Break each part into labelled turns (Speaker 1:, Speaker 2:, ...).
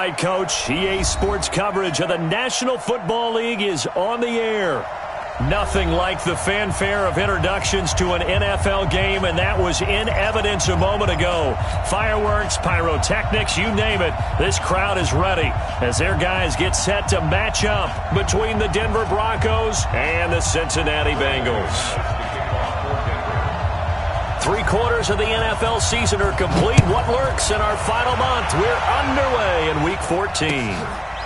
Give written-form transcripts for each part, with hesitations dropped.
Speaker 1: right, Coach. EA Sports coverage of the National Football League is on the air. Nothing like the fanfare of introductions to an NFL game, and that was in evidence a moment ago. Fireworks, pyrotechnics, you name it. This crowd is ready as their guys get set to match up between the Denver Broncos and the Cincinnati Bengals. 3/4 of the NFL season are complete. What lurks in our final month? We're underway in Week 14.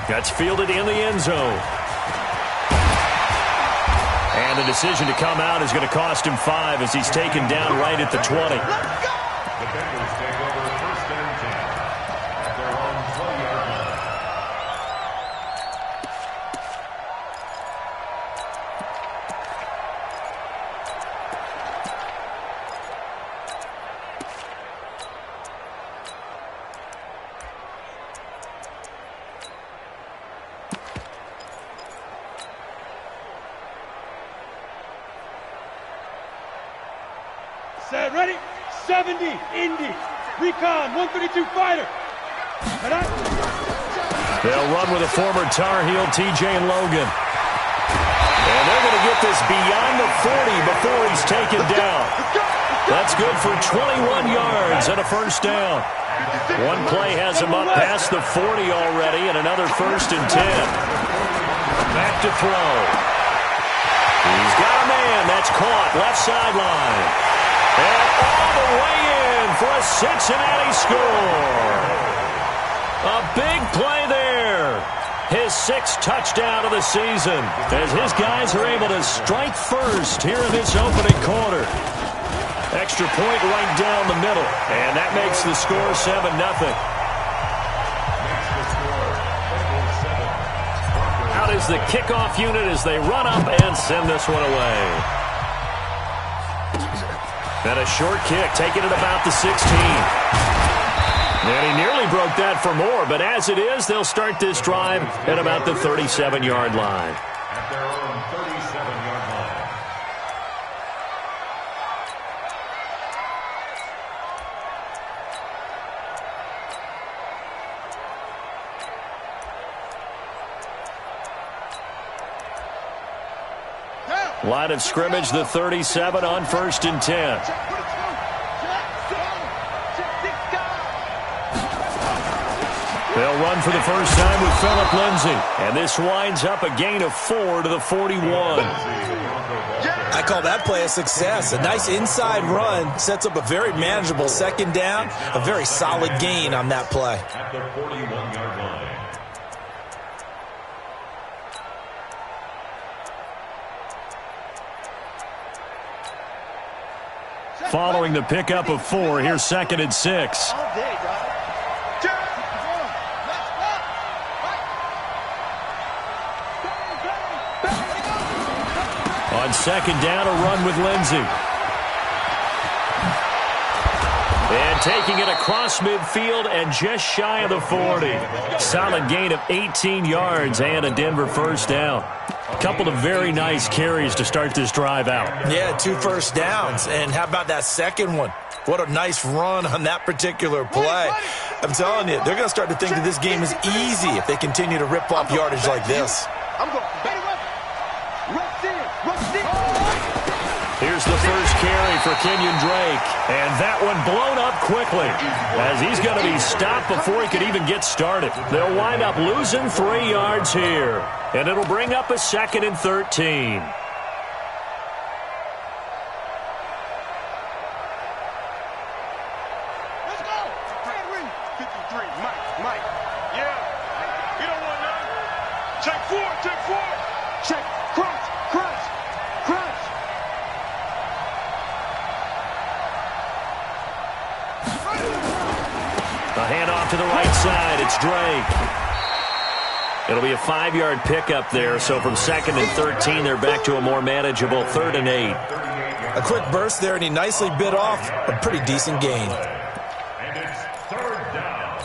Speaker 1: That's fielded in the end zone. And the decision to come out is going to cost him 5 as he's taken down right at the 20.
Speaker 2: The Bengals take over 1st and 10 at their own 20-yard line.
Speaker 3: Set, ready? 70, Indy, Recon, 132 fighter.
Speaker 1: They'll run with a former Tar Heel, TJ Logan. And they're going to get this beyond the 40 before he's taken down. That's good for 21 yards and a 1st down. One play has him up past the 40 already, and another 1st and 10. Back to throw. He's got a man. That's caught. Left sideline. And all the way in for a Cincinnati score. A big play there. His 6th touchdown of the season as his guys are able to strike first here in this opening quarter. Extra point right down the middle. And that makes the score 7-0. Out is the kickoff unit as they run up and send this one away. And a short kick, taking it about the 16. And he nearly broke that for more, but as it is, they'll start this drive at about the 37-yard line.
Speaker 2: At their own 37-yard line.
Speaker 1: Line of scrimmage, the 37 on 1st and 10. They'll run for the first time with Phillip Lindsay. And this winds up a gain of 4 to the 41.
Speaker 4: I call that play a success. A nice inside run sets up a very manageable 2nd down. A very solid gain on that play.
Speaker 2: At the 41-yard line.
Speaker 1: Following the pickup of 4, here's 2nd and 6. On 2nd down, a run with Lindsay. And taking it across midfield and just shy of the 40. Solid gain of 18 yards and a Denver 1st down. A couple of very nice carries to start this drive out.
Speaker 4: Yeah, 2 1st downs. And how about that second one? What a nice run on that particular play. I'm telling you, they're going to start to think that this game is easy if they continue to rip off yardage like this.
Speaker 1: Here's the first carry for Kenyon Drake. And that one blown up quickly as he's going to be stopped before he could even get started. They'll wind up losing 3 yards here. And it'll bring up a 2nd and 13.
Speaker 3: Let's go. 53, Mike. Yeah. You don't want none. Check 4. Check. Crunch.
Speaker 1: A handoff to the right side. It's Drake. It'll be a 5-yard pickup there. So from 2nd and 13, they're back to a more manageable 3rd and 8.
Speaker 4: A quick burst there, and he nicely bit off a pretty decent gain.
Speaker 2: And it's 3rd down.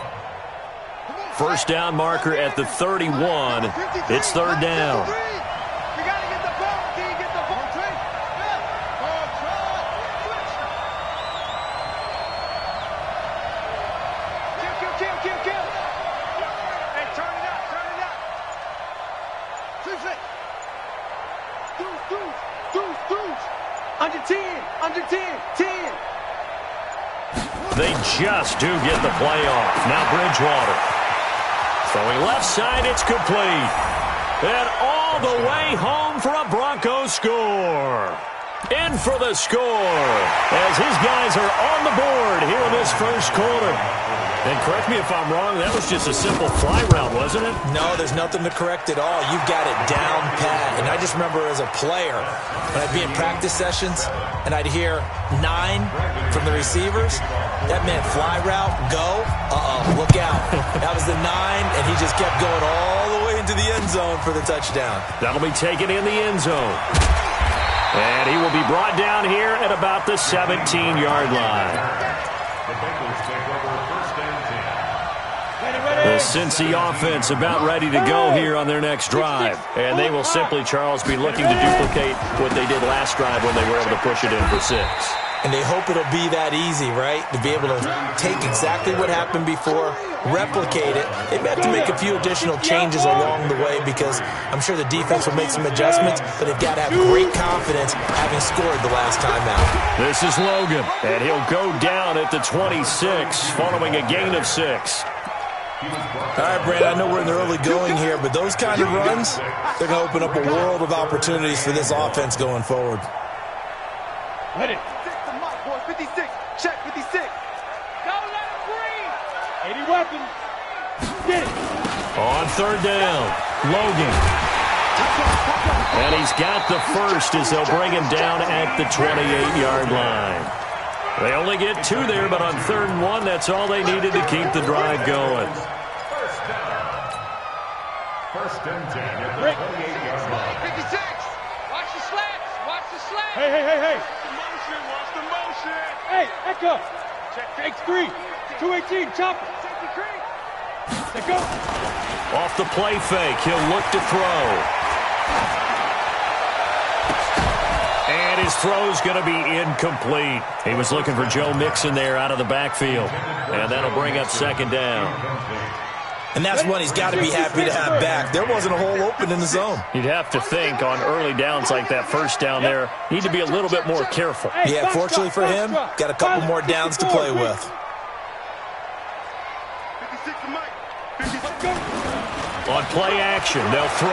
Speaker 1: 1st down marker at the 31. It's 3rd down.
Speaker 5: Under 10, under 10, 10.
Speaker 1: They just do get the play off. Now Bridgewater. Throwing left side, it's complete. And all the way home for a Broncos score. In for the score as his guys are on the board here in this first quarter. And correct me if I'm wrong, that was just a simple fly route, wasn't it?
Speaker 4: No, there's nothing to correct at all. You've got it down pat. And I just remember as a player, when I'd be in practice sessions and I'd hear 9 from the receivers, that meant fly route, go, look out. That was the 9, and he just kept going all the way into the end zone for the touchdown.
Speaker 1: That'll be taken in the end zone. And he will be brought down here at about the 17-yard line.
Speaker 2: The Bengals take over first and 10.
Speaker 1: The Cincy offense about ready to go here on their next drive. And they will simply, Charles, be looking to duplicate what they did last drive when they were able to push it in for 6.
Speaker 4: And they hope it'll be that easy, right? To be able to take exactly what happened before, replicate it. They may have to make a few additional changes along the way because I'm sure the defense will make some adjustments, but they've got to have great confidence having scored the last time out.
Speaker 1: This is Logan, and he'll go down at the 26 following a gain of 6.
Speaker 4: All right, Brandon, I know we're in the early going here, but those kind of runs, they're going to open up a world of opportunities for this offense going forward.
Speaker 5: Hit it.
Speaker 3: 56, check 56.
Speaker 5: Don't let him breathe. 80 weapons. Get it.
Speaker 1: On third down, Logan. And he's got the first as they'll bring him down at the 28-yard line. They only get 2 there, but on 3rd and 1, that's all they needed to keep the drive going.
Speaker 2: First and 10 at the 28-yard line.
Speaker 5: 56. Watch the slats. Watch the slats.
Speaker 3: Hey. Watch the motion.
Speaker 5: Hey, Echo. X3. 218. Chopper. Let go.
Speaker 1: Off the play fake, he'll look to throw. And his throw's going to be incomplete. He was looking for Joe Mixon there out of the backfield. And that'll bring up 2nd down.
Speaker 4: And that's one he's got to be happy to have back. There wasn't a hole open in the zone.
Speaker 1: You'd have to think on early downs like that first down there, need to be a little bit more careful.
Speaker 4: Yeah, fortunately for him, got a couple more downs to play with.
Speaker 3: 56 to Mike. 56.
Speaker 1: On play action, they'll throw.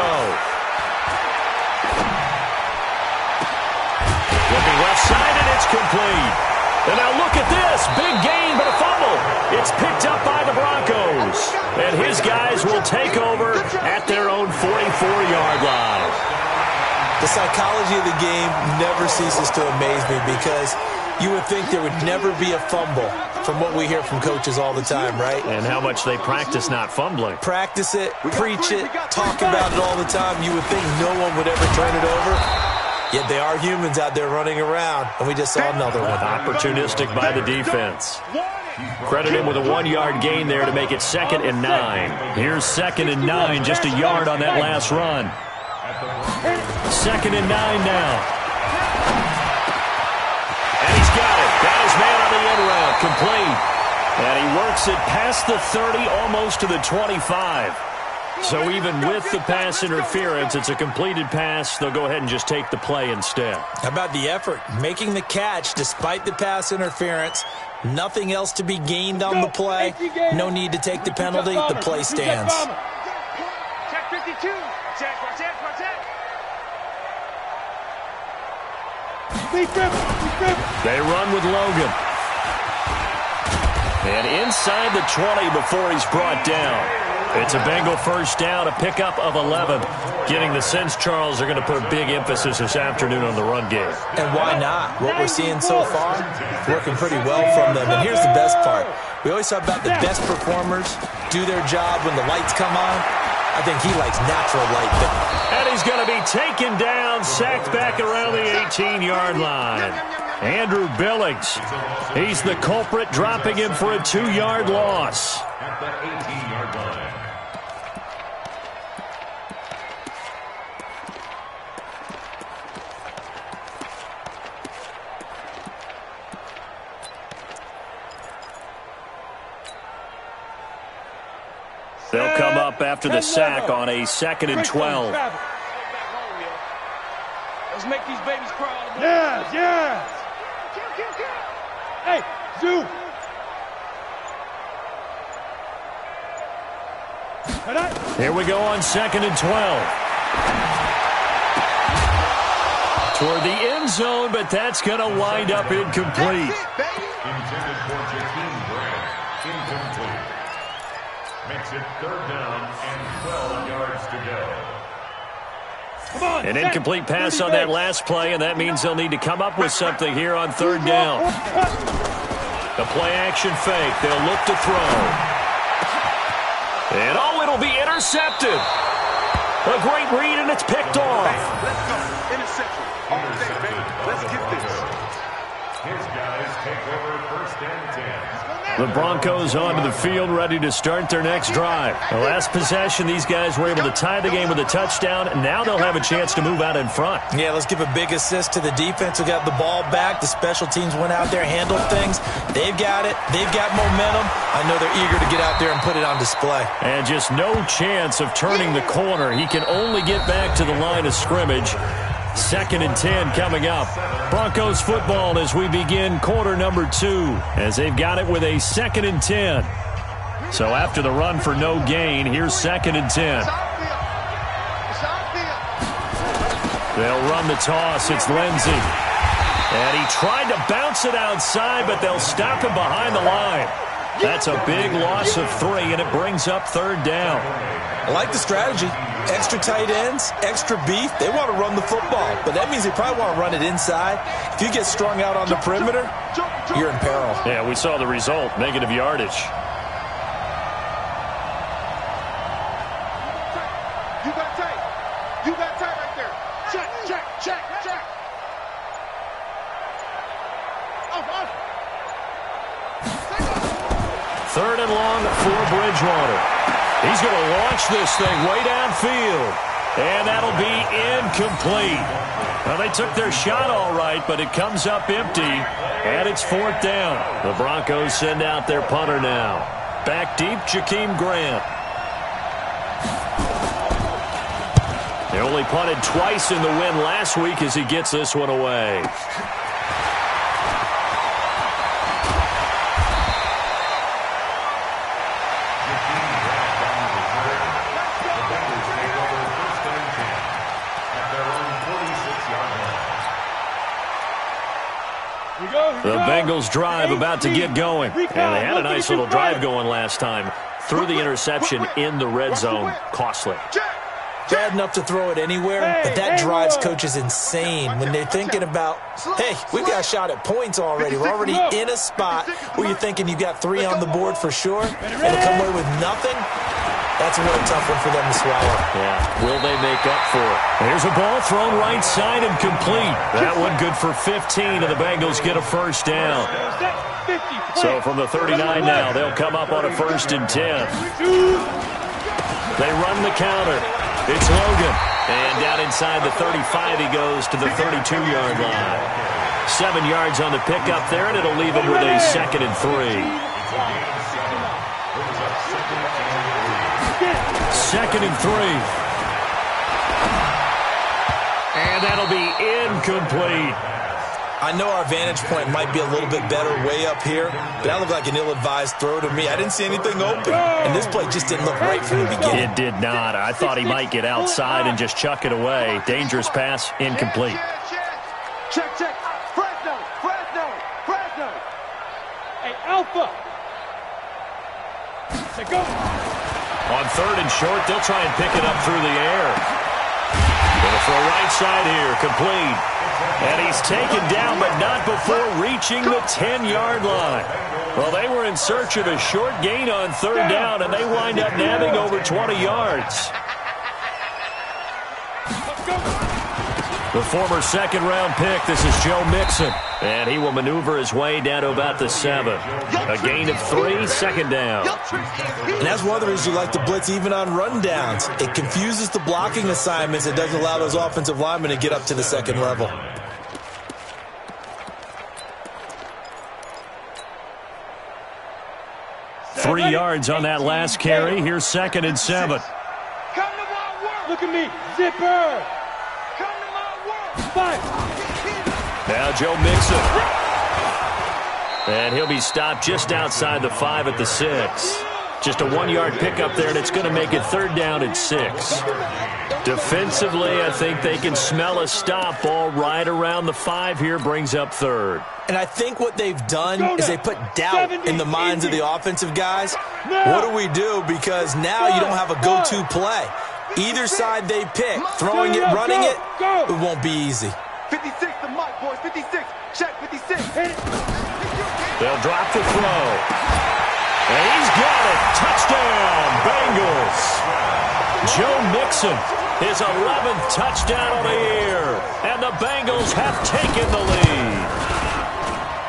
Speaker 1: Looking left side, and it's complete. And now look at this. Big gain, but a fumble. It's picked up by the Broncos. And his guys will take over at their own 44-yard line.
Speaker 4: The psychology of the game never ceases to amaze me because you would think there would never be a fumble from what we hear from coaches all the time, right?
Speaker 1: And how much they practice not fumbling.
Speaker 4: Practice it, preach it, talk about it all the time. You would think no one would ever turn it over. Yet they are humans out there running around, and we just saw another one.
Speaker 1: Opportunistic by the defense. Credit him with a 1-yard gain there to make it 2nd and 9. Here's 2nd and 9, just a yard on that last run. 2nd and 9 now. And he's got it. Got his man on the end route, complete. And he works it past the 30, almost to the 25. So even with the pass interference, it's a completed pass. They'll go ahead and just take the play instead.
Speaker 4: How about the effort? Making the catch despite the pass interference. Nothing else to be gained on the play. No need to take the penalty. The play stands.
Speaker 5: Check 52. Check.
Speaker 1: They run with Logan. And inside the 20 before he's brought down. It's a Bengal first down, a pickup of 11. Getting the sense, Charles, they're going to put a big emphasis this afternoon on the run game.
Speaker 4: And why not? What we're seeing so far, working pretty well from them. And here's the best part. We always talk about the best performers do their job when the lights come on. I think he likes natural light.
Speaker 1: And he's going to be taken down, sacked back around the 18-yard line. Andrew Billings, he's the culprit, dropping him for a 2-yard loss.
Speaker 2: At the 18-yard line.
Speaker 1: They'll come up after the sack on a 2nd and 12.
Speaker 5: Let's make these babies cry all the more.
Speaker 3: Yes, yes.
Speaker 5: Hey, Zoo.
Speaker 1: Here we go on 2nd and 12. Toward the end zone, but that's going to wind up incomplete.
Speaker 2: Intended for Jakeem Grant. Incomplete. Makes it 3rd down and 12 yards to go.
Speaker 1: An incomplete pass on that last play, and that means they'll need to come up with something here on 3rd down. The play-action fake. They'll look to throw. And, it'll be intercepted. A great read, and it's picked off.
Speaker 3: Let's go. Interception. All day, baby. Let's get this.
Speaker 2: His guys take over 1st and 10.
Speaker 1: The Broncos onto the field, ready to start their next drive. The last possession, these guys were able to tie the game with a touchdown, and now they'll have a chance to move out in front.
Speaker 4: Yeah, let's give a big assist to the defense who got the ball back. The special teams went out there, handled things. They've got it. They've got momentum. I know they're eager to get out there and put it on display.
Speaker 1: And just no chance of turning the corner. He can only get back to the line of scrimmage. 2nd and 10 coming up. Broncos football as we begin quarter number 2, as they've got it with a 2nd and 10. So after the run for no gain, here's 2nd and 10. They'll run the toss. It's Lindsey. And he tried to bounce it outside, but they'll stop him behind the line. That's a big loss of 3, and it brings up 3rd down.
Speaker 4: I like the strategy. Extra tight ends, extra beef. They want to run the football, but that means they probably want to run it inside. If you get strung out on the perimeter, you're in peril.
Speaker 1: Yeah, we saw the result, negative yardage.
Speaker 3: You got tight. You got tight right there. Check, check, check, check. Off.
Speaker 1: 3rd and long for Bridgewater. He's going to launch this thing way downfield, and that'll be incomplete. Well, they took their shot all right, but it comes up empty, and it's 4th down. The Broncos send out their punter now. Back deep, Jakeem Grant. They only punted twice in the win last week as he gets this one away. The Bengals drive about to get going. And they had a nice little drive going last time. Threw the interception in the red zone. Costly.
Speaker 4: Bad enough to throw it anywhere, but that drives coaches insane when they're thinking about, hey, we've got a shot at points already. We're already in a spot where you're thinking you've got 3 on the board for sure, and to come away with nothing, that's a really tough one for them to swallow.
Speaker 1: Yeah, will they make up for it? Here's a ball thrown right side and complete. That one good for 15, and the Bengals get a 1st down. So from the 39 now, they'll come up on a 1st and 10. They run the counter. It's Logan. And down inside the 35, he goes to the 32-yard line. 7 yards on the pickup there, and it'll leave him with a 2nd and 3. 2nd and 3. And that'll be incomplete.
Speaker 4: I know our vantage point might be a little bit better way up here, but that looked like an ill-advised throw to me. I didn't see anything open, and this play just didn't look right from the beginning.
Speaker 1: It did not. I thought he might get outside and just chuck it away. Dangerous pass, incomplete.
Speaker 3: Check. Fresno.
Speaker 5: Hey, Alpha. Say go.
Speaker 1: On 3rd and short, they'll try and pick it up through the air. Gonna throw right side here, complete. And he's taken down, but not before reaching the 10-yard line. Well, they were in search of a short gain on 3rd down, and they wind up nabbing over 20 yards. The former 2nd-round pick, this is Joe Mixon. And he will maneuver his way down to about the 7. A gain of 3, 2nd down.
Speaker 4: And that's one of the reasons you like to blitz even on rundowns. It confuses the blocking assignments. It doesn't allow those offensive linemen to get up to the 2nd level.
Speaker 1: Three yards on that last carry. Here's 2nd and 7.
Speaker 5: Come to my work. Look at me. Zipper. Come to my work. 5.
Speaker 1: Now Joe Mixon. And he'll be stopped just outside the 5 at the 6. Just a 1-yard pickup there, and it's going to make it 3rd down and 6. Defensively, I think they can smell a stop. Ball right around the 5 here, brings up 3rd.
Speaker 4: And I think what they've done is they put doubt in the minds of the offensive guys. What do we do? Because now you don't have a go-to play. Either side they pick, throwing it, running it, it won't be easy.
Speaker 3: 56 to Mike, boys. 56. Check 56.
Speaker 1: They'll drop the throw. And he's got it. Touchdown, Bengals. Joe Mixon, his 11th touchdown of the year. And the Bengals have taken the lead.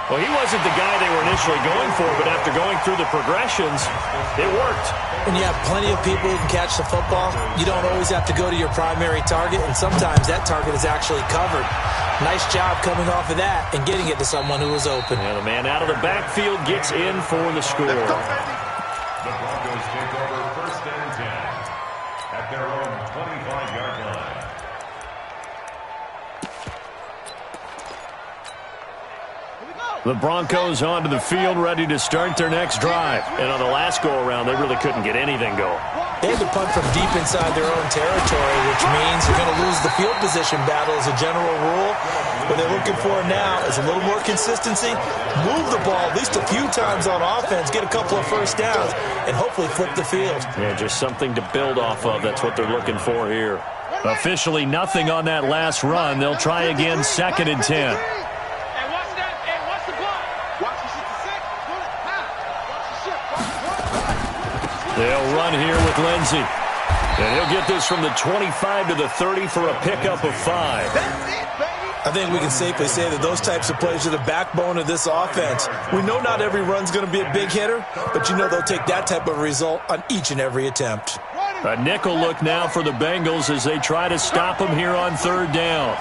Speaker 1: Well, he wasn't the guy they were initially going for, but after going through the progressions, it worked.
Speaker 4: When you have plenty of people who can catch the football, you don't always have to go to your primary target, and sometimes that target is actually covered. Nice job coming off of that and getting it to someone who was open.
Speaker 1: And the man out of the backfield gets in for the score.
Speaker 2: The Broncos take over 1st and 10 at their own 25-yard line.
Speaker 1: The Broncos onto the field, ready to start their next drive. And on the last go-around, they really couldn't get anything going.
Speaker 4: They had to punt from deep inside their own territory, which means you're going to lose the field position battle as a general rule. What they're looking for now is a little more consistency, move the ball at least a few times on offense, get a couple of first downs, and hopefully flip the field.
Speaker 1: Yeah, just something to build off of. That's what they're looking for here. Officially nothing on that last run. They'll try again, 2nd and 10. They'll run here with Lindsey. And he'll get this from the 25 to the 30 for a pickup of 5.
Speaker 4: I think we can safely say that those types of plays are the backbone of this offense. We know not every run's going to be a big hitter, but you know they'll take that type of result on each and every attempt.
Speaker 1: A nickel look now for the Bengals as they try to stop them here on 3rd down.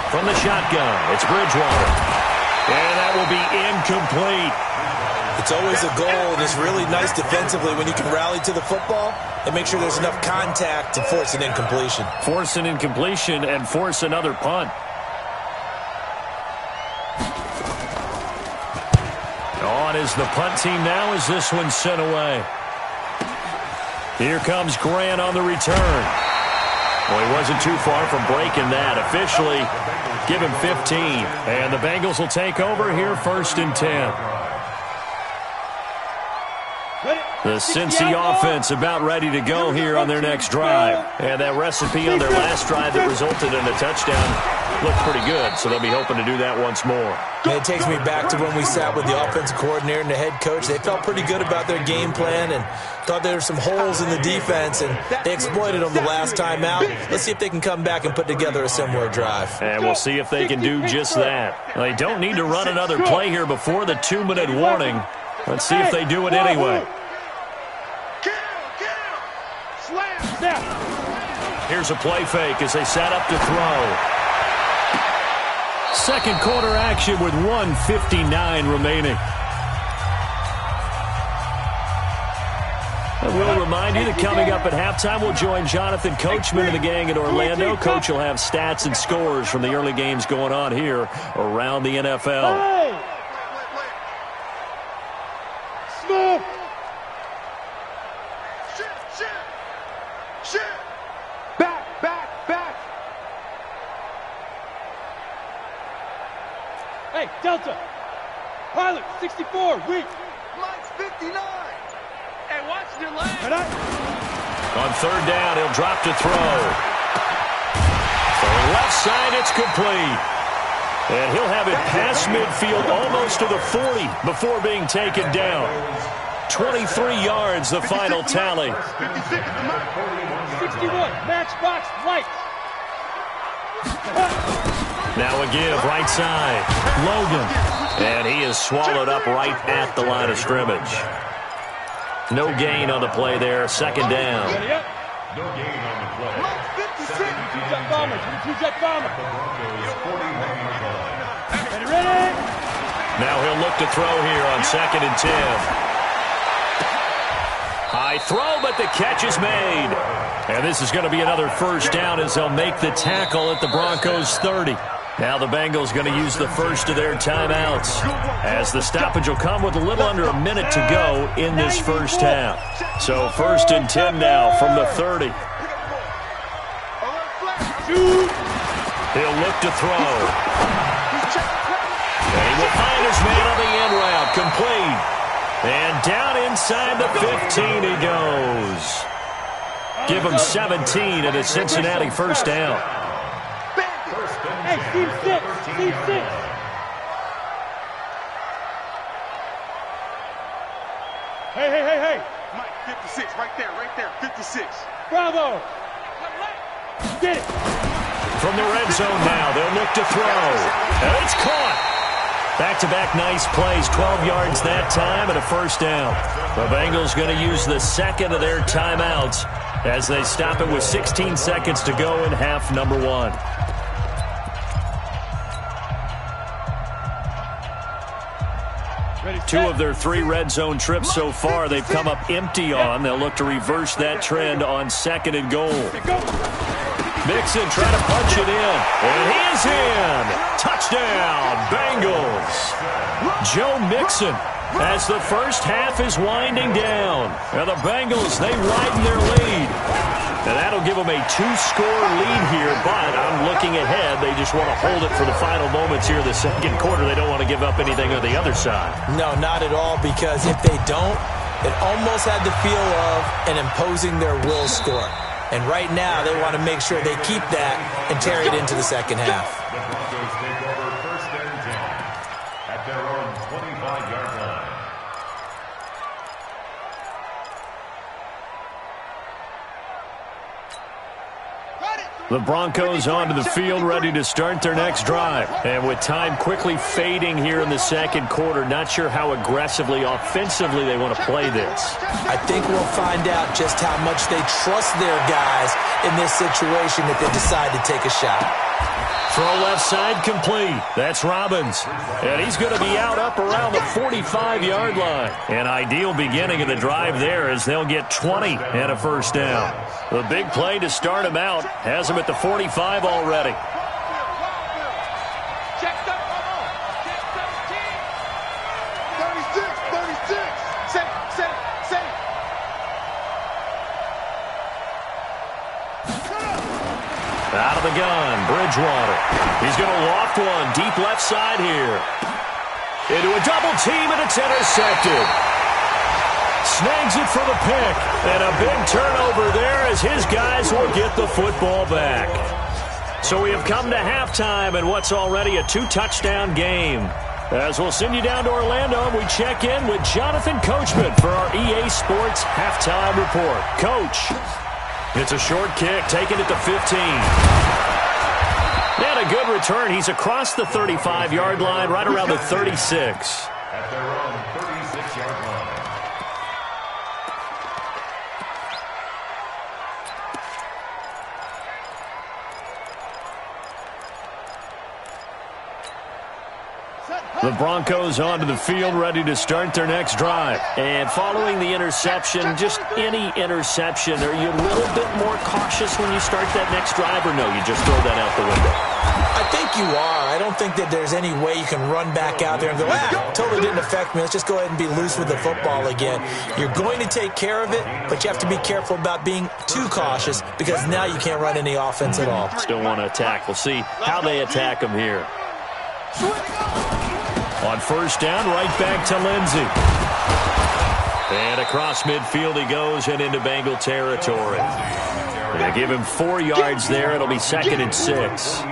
Speaker 1: From the shotgun, it's Bridgewater. And that will be incomplete.
Speaker 4: It's always a goal, and it's really nice defensively when you can rally to the football and make sure there's enough contact to force an incompletion.
Speaker 1: Force an incompletion and force another punt. On is the punt team now as this one's sent away. Here comes Grant on the return. Well, he wasn't too far from breaking that. Officially, give him 15. And the Bengals will take over here 1st and 10. The Cincy offense about ready to go here on their next drive. And that recipe on their last drive that resulted in a touchdown looked pretty good, so they'll be hoping to do that once more.
Speaker 4: And it takes me back to when we sat with the offensive coordinator and the head coach. They felt pretty good about their game plan and thought there were some holes in the defense, and they exploited them the last time out. Let's see if they can come back and put together a similar drive.
Speaker 1: And we'll see if they can do just that. They don't need to run another play here before the 2-minute warning. Let's see if they do it anyway. Here's a play fake as they set up to throw. Second quarter action with 1:59 remaining. I will remind you that coming up at halftime, we'll join Jonathan Coachman and the gang in Orlando. Coach will have stats and scores from the early games going on here around the NFL.
Speaker 5: Hey! Smoke! Back! Hey, Delta! Pilot, 64, weak!
Speaker 3: Mike's 59! Hey, watch your leg!
Speaker 1: On 3rd down, he'll drop to throw. For the left side, it's complete. And he'll have it past midfield almost to the 40 before being taken down. 23 yards, the final tally.
Speaker 5: 61, matchbox, right!
Speaker 1: Now a give, right side. Logan. And he is swallowed up right at the line of scrimmage. No gain on the play there. 2nd down.
Speaker 2: No gain on the play.
Speaker 5: Two-jet bomber, two-jet bomber. Ready?
Speaker 1: Now he'll look to throw here on 2nd and 10. High throw, but the catch is made. And this is going to be another first down as they'll make the tackle at the Broncos 30. Now the Bengals going to use the first of their timeouts, as the stoppage will come with a little under a minute to go in this first half. So 1st and 10 now from the 30. He'll look to throw. And he will find his man on the end route, complete. And down inside the 15 he goes. Give him 17 at a Cincinnati first down.
Speaker 5: Hey, Steve 6. Steve 6. Hey.
Speaker 3: Mike, 56, right there, 56.
Speaker 5: Bravo. Get it.
Speaker 1: From the red zone now, they'll look to throw. And it's caught. Back-to-back nice plays, 12 yards that time and a first down. The Bengals going to use the second of their timeouts as they stop it with 16 seconds to go in half number 1. Two of their 3 red zone trips so far they've come up empty on. They'll look to reverse that trend on 2nd and goal. Mixon trying to punch it in. And he is in. Touchdown, Bengals. Joe Mixon, as the first half is winding down. And the Bengals, they widen their lead. And that'll give them a 2-score lead here, but I'm looking ahead. They just want to hold it for the final moments here of the second quarter. They don't want to give up anything on the other side.
Speaker 4: No, not at all, because if they don't, it almost had the feel of an imposing their will score. And right now, they want to make sure they keep that and carry it into the second half.
Speaker 2: The Broncos take over 1st and 10 at their own 25-yard line.
Speaker 1: The Broncos onto the field, ready to start their next drive. And with time quickly fading here in the second quarter, not sure how aggressively, offensively they want to play this.
Speaker 4: I think we'll find out just how much they trust their guys in this situation if they decide to take a shot.
Speaker 1: Throw left side complete. That's Robbins. And he's going to be out up around the 45-yard line. An ideal beginning of the drive there as they'll get 20 and a first down. The big play to start him out has him at the 45 already.
Speaker 5: Check
Speaker 3: 36. Safe.
Speaker 1: Out of the gun, Bridgewater. He's going to loft one deep left side here. Into a double team, and it's intercepted. Snags it for the pick. And a big turnover there as his guys will get the football back. So we have come to halftime in what's already a 2-touchdown game. As we'll send you down to Orlando, and we check in with Jonathan Coachman for our EA Sports Halftime Report. Coach. It's a short kick, taken at the 15. And a good return. He's across the 35-yard line, right around the 36.
Speaker 2: At their own 36-yard line.
Speaker 1: The Broncos onto the field, ready to start their next drive. And following the interception, just any interception, are you a little bit more cautious when you start that next drive, or no, you just throw that out the window?
Speaker 4: I think you are. I don't think that there's any way you can run back out there and go, totally didn't affect me. Let's just go ahead and be loose with the football again. You're going to take care of it, but you have to be careful about being too cautious because now you can't run any offense at all.
Speaker 1: Still want to attack. We'll see how they attack them here. On first down, right back to Lindsey. And across midfield he goes and into Bengal territory. They give him 4 yards there. It'll be 2nd and 6.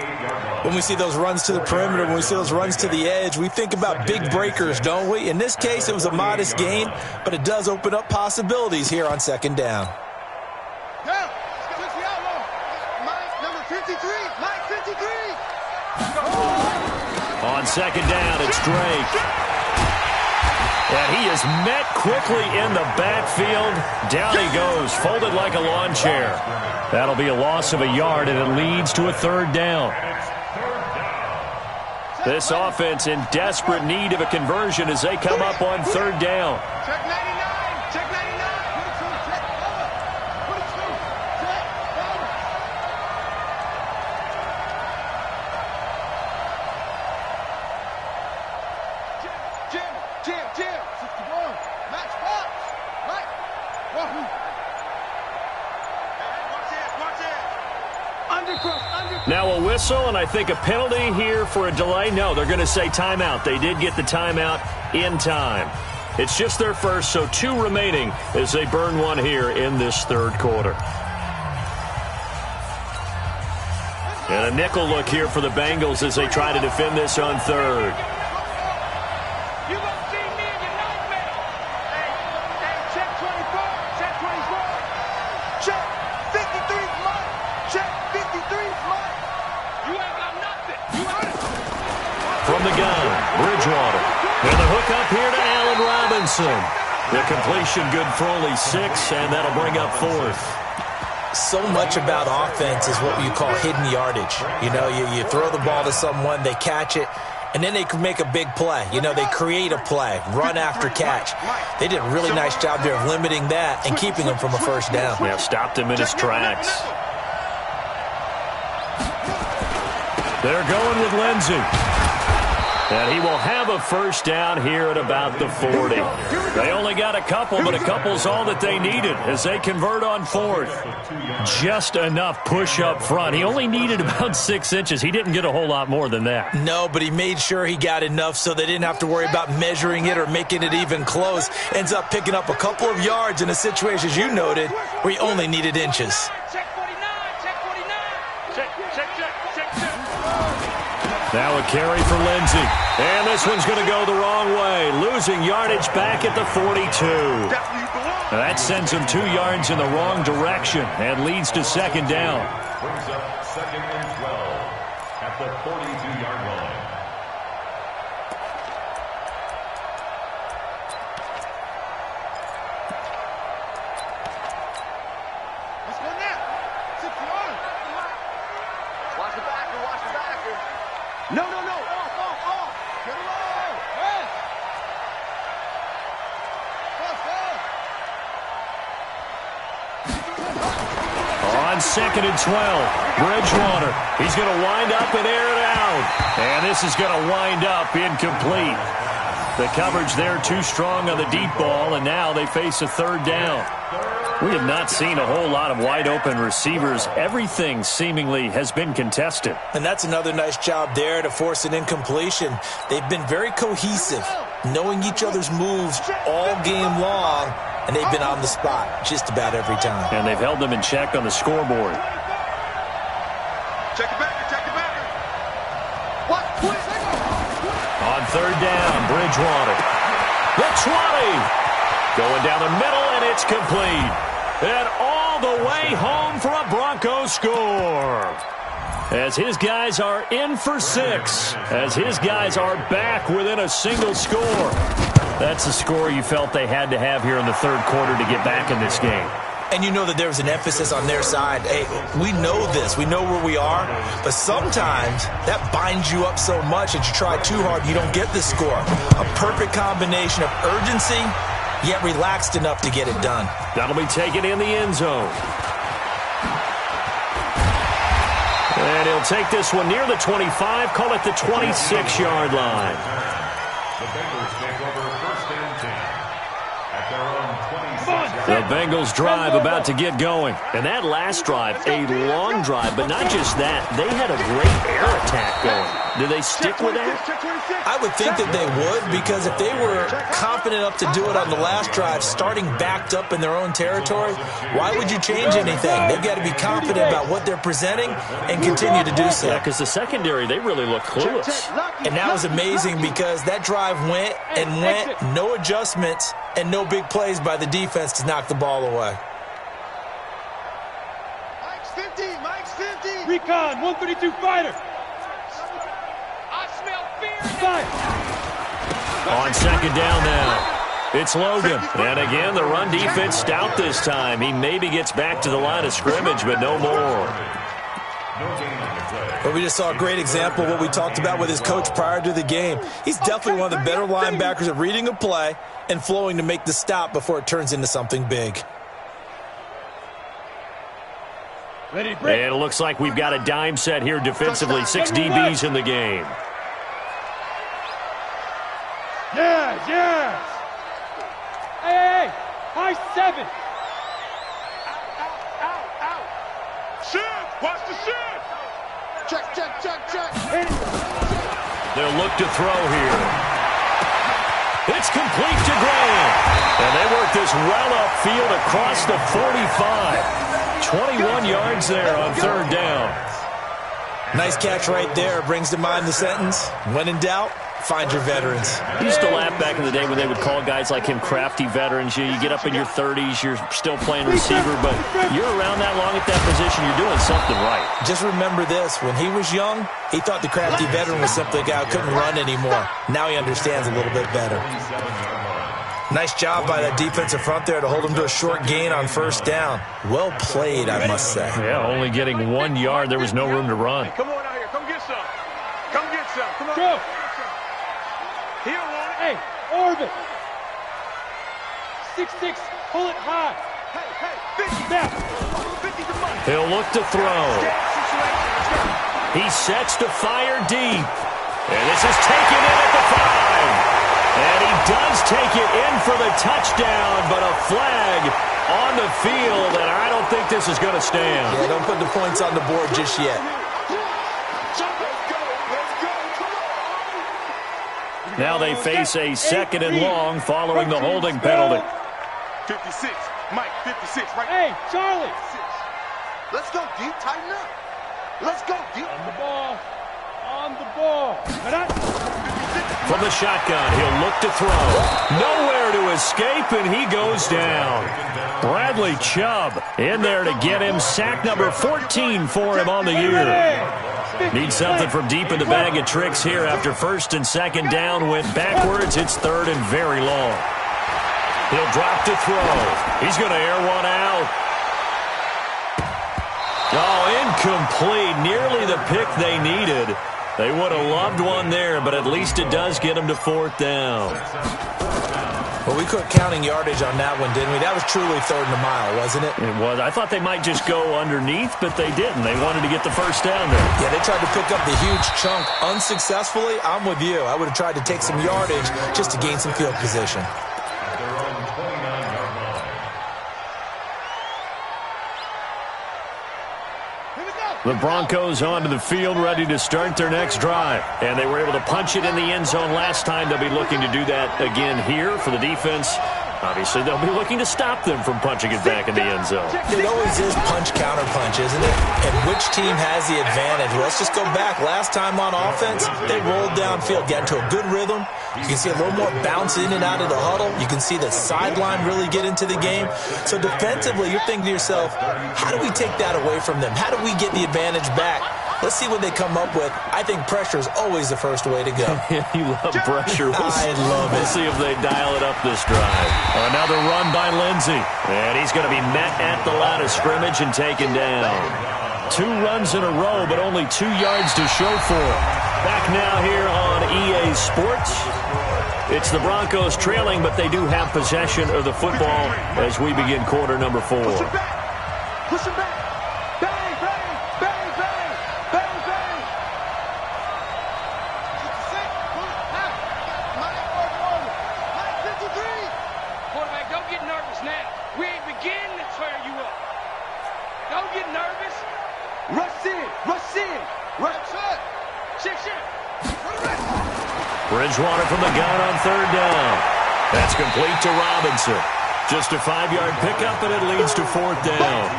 Speaker 4: When we see those runs to the perimeter, when we see those runs to the edge, we think about big breakers, don't we? In this case, it was a modest gain, but it does open up possibilities here on 2nd down.
Speaker 3: Number 53, Mike 53.
Speaker 1: On 2nd down, it's Drake. And he is met quickly in the backfield. Down he goes, folded like a lawn chair. That'll be a loss of a yard, and it leads to a 3rd down. This offense in desperate need of a conversion as they come up on 3rd down.
Speaker 3: Check 99.
Speaker 1: Now a whistle, and I think a penalty here for a delay. No, they're going to say timeout. They did get the timeout in time. It's just their first, so 2 remaining as they burn one here in this third quarter. And a nickel look here for the Bengals as they try to defend this on third. From the gun, Bridgewater. And the hook up here to Allen Robinson. The completion good for only 6, and that'll bring up 4th.
Speaker 4: So much about offense is what you call hidden yardage. You know, you throw the ball to someone, they catch it, and then they can make a big play. You know, they create a play, run after catch. They did a really nice job there of limiting that and keeping him from a first down.
Speaker 1: Yeah, stopped him in his tracks. They're going with Lindsey. And he will have a first down here at about the 40. They only got a couple, but a couple's all that they needed as they convert on 4th. Just enough push up front. He only needed about 6 inches. He didn't get a whole lot more than that.
Speaker 4: No, but he made sure he got enough so they didn't have to worry about measuring it or making it even close. Ends up picking up a couple of yards in a situation, as you noted, where he only needed inches.
Speaker 1: Now a carry for Lindsey. And this one's going to go the wrong way. Losing yardage back at the 42. That sends him 2 yards in the wrong direction and leads to second down.
Speaker 2: Brings up 2nd and 12 at the 42-yard line.
Speaker 3: Let's go now. Watch the backer, watch the backer. No. Off. Get him off. Yes.
Speaker 1: On 2nd and 12, Bridgewater. He's going to wind up and air it out. And this is going to wind up incomplete. The coverage there too strong on the deep ball, and now they face a third down. We have not seen a whole lot of wide-open receivers. Everything seemingly has been contested.
Speaker 4: And that's another nice job there to force an incompletion. They've been very cohesive, knowing each other's moves all game long, and they've been on the spot just about every time.
Speaker 1: And they've held them in check on the scoreboard.
Speaker 3: Check the backer. What?
Speaker 1: On third down, Bridgewater. The 20. Going down the middle, and it's complete. And all the way home for a Broncos score. As his guys are in for 6. As his guys are back within a single score. That's the score you felt they had to have here in the third quarter to get back in this game.
Speaker 4: And you know that there was an emphasis on their side. Hey, we know this. We know where we are. But sometimes that binds you up so much that you try too hard, you don't get the score. A perfect combination of urgency, yet relaxed enough to get it done.
Speaker 1: That'll be taken in the end zone. And he'll take this one near the 25, call it the 26-yard line.
Speaker 2: The Bengals take over 1st and 10 at their own 26-yard
Speaker 1: The Bengals drive about to get going. And that last drive, a long drive, but not just that. They had a great air attack going. Do they stick with that?
Speaker 4: I would think that they would, because if they were confident enough to do it on the last drive, starting backed up in their own territory, why would you change anything? They've got to be confident about what they're presenting and continue to do so.
Speaker 1: Yeah, because the secondary, they really look clueless.
Speaker 4: And that was amazing because that drive went and went, no adjustments and no big plays by the defense to knock the ball away.
Speaker 3: Mike's 50.
Speaker 5: Recon, 132 fighter.
Speaker 1: On second down now, it's Logan. And again, the run defense stout this time. He maybe gets back to the line of scrimmage, but no more.
Speaker 4: But we just saw a great example of what we talked about with his coach prior to the game. He's definitely one of the better linebackers at reading a play and flowing to make the stop before it turns into something big.
Speaker 5: Ready to break.
Speaker 1: And it looks like we've got a dime set here defensively. 6 DBs in the game.
Speaker 5: Yes. Hey. High 7.
Speaker 3: Watch the shit. Check.
Speaker 1: They'll look to throw here. It's complete to Graham. And they work this well upfield across the 45. 21 yards there on third down.
Speaker 4: Nice catch right there. Brings to mind the sentence, when in doubt, find your veterans.
Speaker 1: I used to laugh back in the day when they would call guys like him crafty veterans. You get up in your 30s, you're still playing receiver, but you're around that long at that position, you're doing something right.
Speaker 4: Just remember this. When he was young, he thought the crafty veteran was simply a guy who couldn't run anymore. Now he understands a little bit better. Nice job by that defensive front there to hold him to a short gain on first down. Well played, I must say.
Speaker 1: Yeah, only getting 1 yard. There was no room to run.
Speaker 3: Come on out here. Come get some. Come get some. Come on.
Speaker 5: Go.
Speaker 3: He don't want it.
Speaker 5: Hey, orbit. 6'6", pull it high.
Speaker 3: Hey, 50.
Speaker 5: Now.
Speaker 3: 50 the money.
Speaker 1: He'll look to throw. He sets to fire deep. And this is taken in at the 5. And he does take it in for the touchdown, but a flag on the field, and I don't think this is going to stand.
Speaker 4: Yeah, don't put the points on the board just yet.
Speaker 1: Now they face a second and long following the holding penalty.
Speaker 3: 56. Mike, 56. Right.
Speaker 5: Hey, Charlie.
Speaker 3: Let's go deep. Tighten up. Let's go deep.
Speaker 5: On the ball. On the ball.
Speaker 1: From the shotgun, he'll look to throw. Nowhere to escape, and he goes down. Bradley Chubb in there to get him. Sack number 14 for him on the year. Need something from deep in the bag of tricks here after first and second down went backwards. It's third and very long. He'll drop to throw. He's going to air one out. Oh, incomplete. Nearly the pick they needed. They would have loved one there, but at least it does get them to fourth down.
Speaker 4: Well, we quit counting yardage on that one, didn't we? That was truly third and a mile, wasn't it?
Speaker 1: It was. I thought they might just go underneath, but they didn't. They wanted to get the first down there.
Speaker 4: Yeah, they tried to pick up the huge chunk unsuccessfully. I'm with you. I would have tried to take some yardage just to gain some field position.
Speaker 1: The Broncos onto the field, ready to start their next drive. And they were able to punch it in the end zone last time. They'll be looking to do that again here for the defense. Obviously, they'll be looking to stop them from punching it back in the end zone.
Speaker 4: It always is punch-counter-punch, isn't it? And which team has the advantage? Well, let's just go back. Last time on offense, they rolled downfield, got into a good rhythm. You can see a little more bounce in and out of the huddle. You can see the sideline really get into the game. So defensively, you're thinking to yourself, how do we take that away from them? How do we get the advantage back? Let's see what they come up with. I think pressure is always the first way to go.
Speaker 1: You love pressure.
Speaker 4: I love it.
Speaker 1: We'll see if they dial it up this drive. Another run by Lindsey. And he's going to be met at the line of scrimmage and taken down. 2 runs in a row, but only 2 yards to show for it. Back now here on EA Sports. It's the Broncos trailing, but they do have possession of the football as we begin quarter number 4.
Speaker 3: Push it back. Push it back. Bang, bang, bang, bang, bang, bang.
Speaker 5: Quarterback, don't get nervous now. We ain't beginning to tear you up. Don't get nervous.
Speaker 3: Rush in. Rush in. Rush in.
Speaker 5: Shit.
Speaker 1: Bridgewater from the gun on third down. That's complete to Robinson. Just a 5-yard pickup, and it leads to fourth down.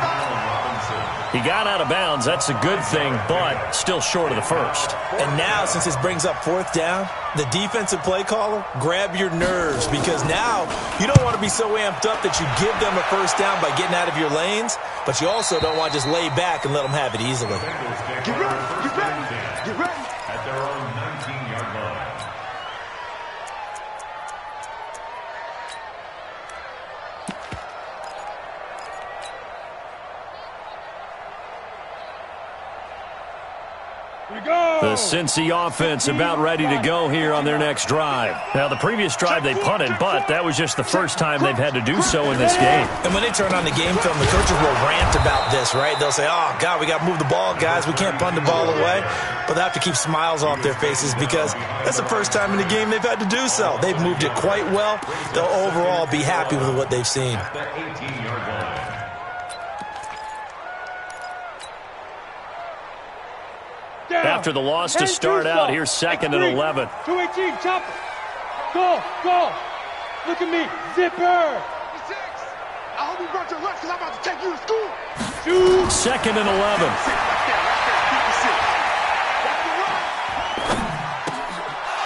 Speaker 1: He got out of bounds. That's a good thing, but still short of the first.
Speaker 4: And now, since this brings up fourth down, the defensive play caller, grab your nerves, because now you don't want to be so amped up that you give them a first down by getting out of your lanes, but you also don't want to just lay back and let them have it easily.
Speaker 3: Get ready. Get ready. Get ready.
Speaker 2: At their own 19-yard line.
Speaker 1: The Cincy offense about ready to go here on their next drive. Now, the previous drive they punted, but that was just the first time they've had to do so in this game.
Speaker 4: And when they turn on the game film, the coaches will rant about this, right? They'll say, oh, God, we got to move the ball, guys. We can't punt the ball away. But they have to keep smiles off their faces because that's the first time in the game they've had to do so. They've moved it quite well. They'll overall be happy with what they've seen.
Speaker 2: That 18-yard line.
Speaker 1: After the loss to start out, here's 2nd and 11.
Speaker 5: 218, chopper. Go, go. Look at me, zipper.
Speaker 3: I hope you brought your lunch because I'm about to take you to school.
Speaker 5: Shoot.
Speaker 1: 2nd and 11.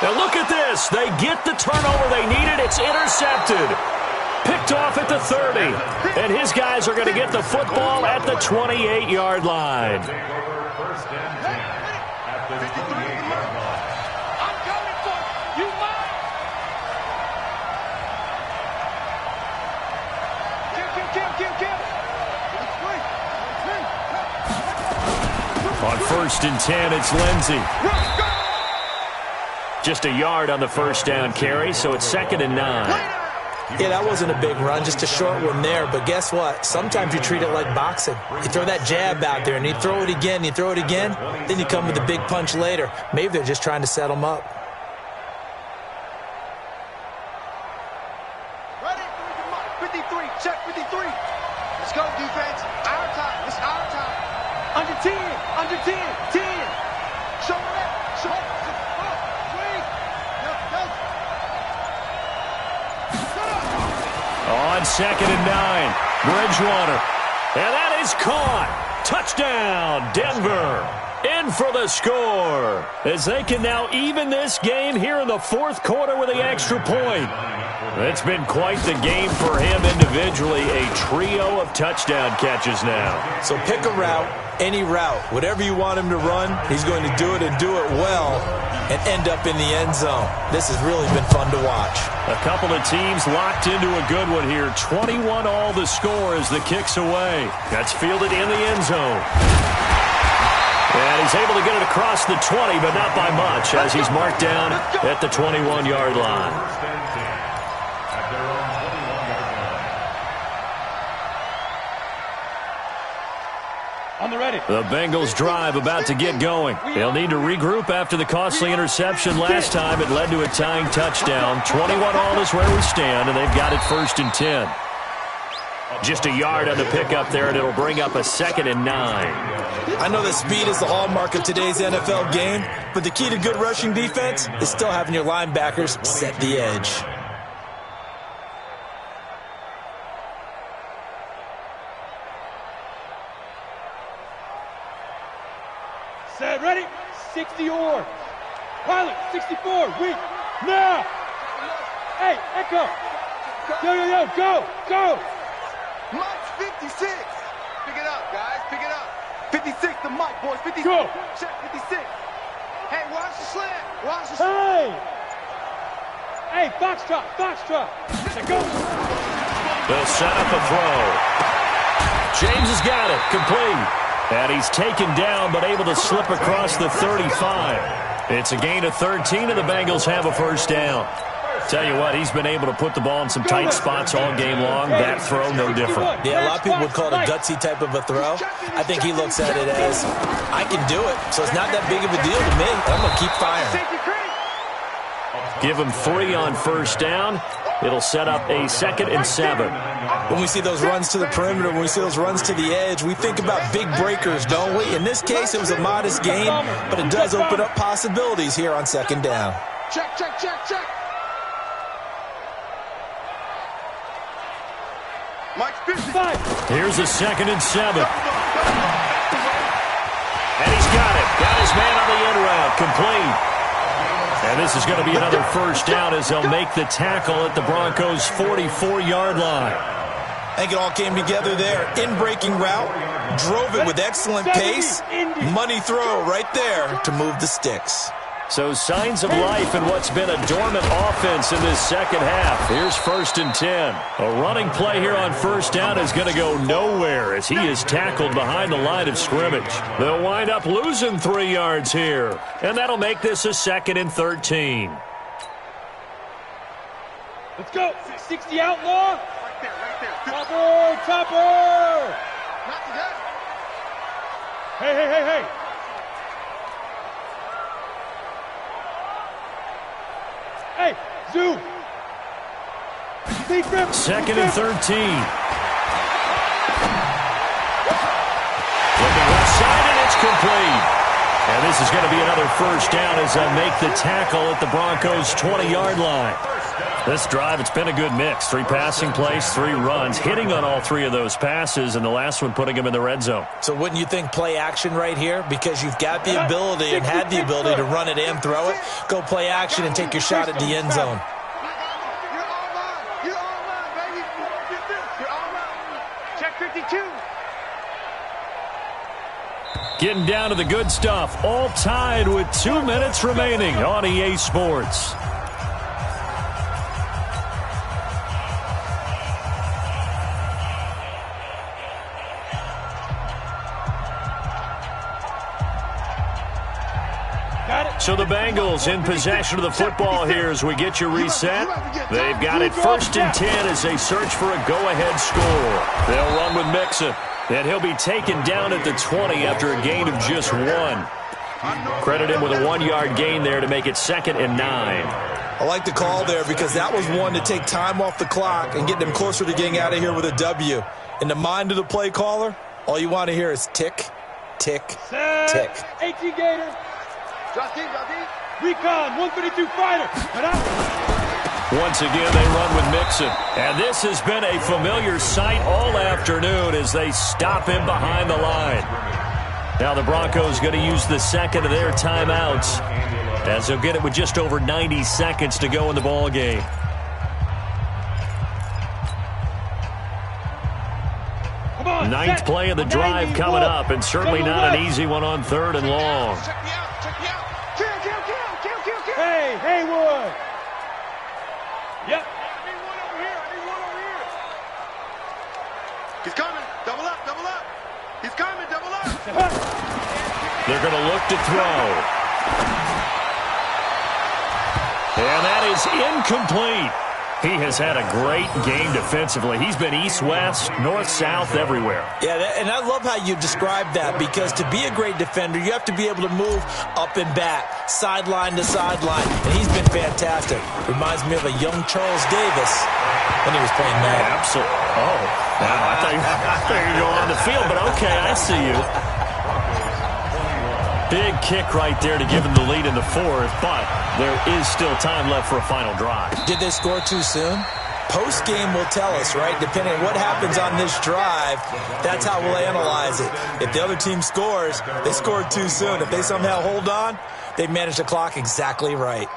Speaker 1: Now look at this. They get the turnover they needed. It's intercepted. Picked off at the 30. And his guys are going to get the football at the 28-yard line.
Speaker 2: First and 10 at the 28-yard line.
Speaker 5: I'm coming for you. You mine.
Speaker 1: On 1st and 10, it's Lindsey. Just a yard on the first down carry, so it's 2nd and 9.
Speaker 4: Yeah, that wasn't a big run, just a short one there. But guess what? Sometimes you treat it like boxing. You throw that jab out there, and you throw it again, you throw it again, then you come with a big punch later. Maybe they're just trying to set them up.
Speaker 3: Ready? 53, check 53. Let's go, defense. Our time. It's our time. Under 10, under 10, 10. Show that. Show it.
Speaker 1: On 2nd and 9, Bridgewater. And that is caught. Touchdown, Denver. In for the score. As they can now even this game here in the 4th quarter with the extra point. It's been quite the game for him individually. A trio of touchdown catches now.
Speaker 4: So pick a route, any route. Whatever you want him to run, he's going to do it and do it well and end up in the end zone. This has really been fun to watch.
Speaker 1: A couple of teams locked into a good one here. 21 all the score as the kick's away. That's fielded in the end zone. And he's able to get it across the 20, but not by much, as he's marked down at the 21-yard line.
Speaker 2: First and 10 at their own 21-yard line.
Speaker 5: On the ready.
Speaker 1: The Bengals drive about to get going. They'll need to regroup after the costly interception last time. It led to a tying touchdown. 21 all is where we stand, and they've got it 1st and 10. Just a yard on the pickup there, and it'll bring up a 2nd and 9.
Speaker 4: I know that speed is the hallmark of today's NFL game, but the key to good rushing defense is still having your linebackers set the edge.
Speaker 5: Set, ready? 60 or. Pilot, 64, weak. Now. Hey, Echo. Yo, yo, yo, go, go.
Speaker 3: Mike's 56. Pick it up, guys. Pick it up. 56 to Mike, boys. 56.
Speaker 5: Go.
Speaker 3: Check 56. Hey, watch the slant. Watch the slant.
Speaker 5: Hey. Hey, box drop, box drop. Go.
Speaker 1: They'll set up a throw. James has got it. Complete. And he's taken down, but able to slip across the 35. It's a gain of 13, and the Bengals have a first down. Tell you what, he's been able to put the ball in some tight spots all game long. That throw, no different.
Speaker 4: Yeah, a lot of people would call it a gutsy type of a throw. I think he looks at it as, I can do it, so it's not that big of a deal to me. I'm going to keep firing.
Speaker 1: Give him 3 on first down. It'll set up a 2nd and 7.
Speaker 4: When we see those runs to the perimeter, when we see those runs to the edge, we think about big breakers, don't we? In this case, it was a modest gain, but it does open up possibilities here on 2nd down.
Speaker 3: Check, check, check, check. Mike's 55.
Speaker 1: Here's a 2nd and 7. And he's got it. Got his man on the end route. Complete. And this is going to be another first down as they'll make the tackle at the Broncos' 44-yard line.
Speaker 4: I think it all came together there. In-breaking route, drove it with excellent pace. Money throw right there to move the sticks.
Speaker 1: So signs of life in what's been a dormant offense in this second half. Here's 1st and 10. A running play here on first down is going to go nowhere as he is tackled behind the line of scrimmage. They'll wind up losing 3 yards here, and that'll make this a 2nd and 13.
Speaker 5: Let's go. 60 outlaw.
Speaker 3: Right there.
Speaker 5: Topper, topper.
Speaker 3: Not today.
Speaker 5: Hey, hey, hey, hey. Hey, Zoo.
Speaker 1: 2nd and 13. Looking left side, and it's complete. And this is going to be another first down as they make the tackle at the Broncos' 20-yard line. This drive, it's been a good mix. 3 passing plays, 3 runs, hitting on all 3 of those passes, and the last one putting them in the red zone.
Speaker 4: So wouldn't you think play action right here? Because you've got the ability and had the ability to run it and throw it. Go play action and take your shot at the end zone.
Speaker 3: You're online, baby. You're online. Check 52.
Speaker 1: Getting down to the good stuff. All tied with 2 minutes remaining on EA Sports. So the Bengals in possession of the football here as we get you reset. They've got it 1st and 10 as they search for a go-ahead score. They'll run with Mixon, and he'll be taken down at the 20 after a gain of just 1. Credit him with a 1-yard gain there to make it 2nd and 9.
Speaker 4: I like the call there because that was one to take time off the clock and get them closer to getting out of here with a W. In the mind of the play caller, all you want to hear is tick, tick, tick.
Speaker 5: 18 Gator.
Speaker 3: Drop deep, drop deep.
Speaker 5: Recon, 132 fighter.
Speaker 1: Once again, they run with Mixon. And this has been a familiar sight all afternoon as they stop him behind the line. Now the Broncos going to use the second of their timeouts as they'll get it with just over 90 seconds to go in the ball game. Ninth play of the drive coming up, and certainly not an easy one on 3rd and long.
Speaker 5: Hey, Haywood. Yep. I need one over here.
Speaker 3: He's coming. Double up, double up. He's coming, double up.
Speaker 1: They're going to look to throw. And that is incomplete. He has had a great game defensively. He's been east-west, north-south, everywhere.
Speaker 4: Yeah, and I love how you describe that because to be a great defender, you have to be able to move up and back, sideline to sideline, and he's been fantastic. Reminds me of a young Charles Davis when he was playing Madden.
Speaker 1: Absolutely. Oh, wow. I thought you were going on the field, but okay, I see you. Big kick right there to give him the lead in the 4th, but there is still time left for a final drive.
Speaker 4: Did they score too soon? Post-game will tell us, right? Depending on what happens on this drive, that's how we'll analyze it. If the other team scores, they scored too soon. If they somehow hold on, they managed the clock exactly right.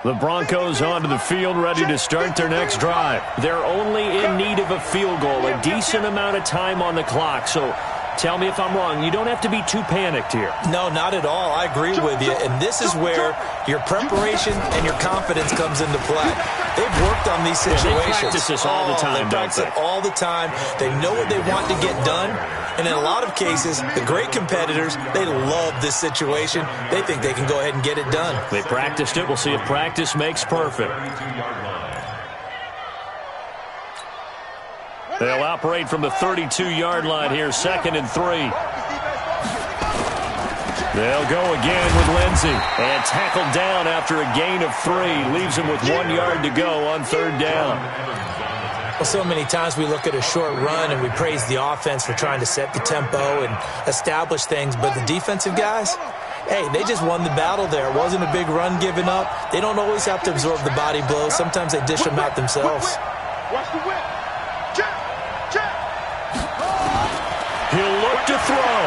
Speaker 1: The Broncos onto the field, ready to start their next drive. They're only in need of a field goal, a decent amount of time on the clock, so tell me if I'm wrong. You don't have to be too panicked here.
Speaker 4: No, not at all. I agree with you. And this is where your preparation and your confidence comes into play. They've worked on these situations.
Speaker 1: Yeah, they practice this all the time,
Speaker 4: they practice it all the time. They know what they want to get done. And in a lot of cases, the great competitors, they love this situation. They think they can go ahead and get it done.
Speaker 1: They practiced it. We'll see if practice makes perfect. They'll operate from the 32-yard line here, 2nd and 3. They'll go again with Lindsey. And tackled down after a gain of 3. Leaves him with 1 yard to go on 3rd down.
Speaker 4: Well, so many times we look at a short run and we praise the offense for trying to set the tempo and establish things. But the defensive guys, hey, they just won the battle there. It wasn't a big run given up. They don't always have to absorb the body blows. Sometimes they dish them out themselves.
Speaker 3: Watch the whip.
Speaker 1: He'll look to throw.